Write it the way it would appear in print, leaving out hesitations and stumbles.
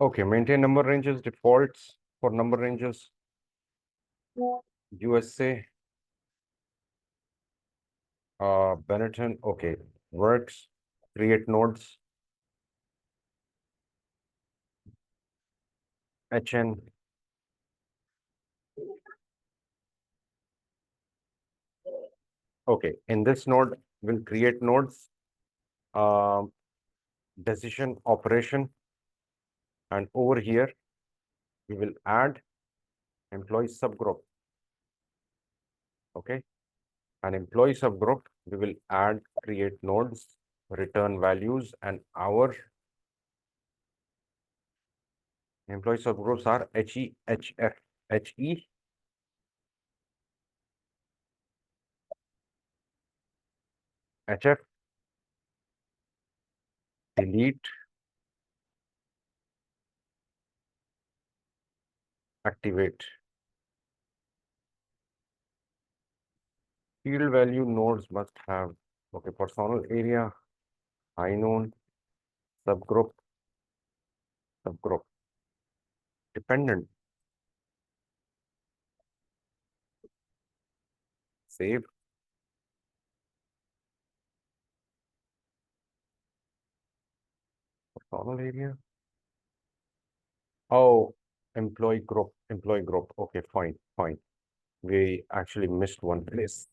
Okay, maintain number ranges, defaults for number ranges. USA, Benetton, okay, works, create nodes, HN, okay, in this node, we'll create nodes, decision operation, and over here, we will add employee subgroup, okay, an employee subgroup, we will add create nodes, return values, and our employee subgroups are HE, HF, HE, HF, delete, activate. Field value nodes must have, okay, personal area, high known, subgroup, subgroup, dependent, save, personal area. Oh, employee group, employee group. Okay, fine, fine. We actually missed one place.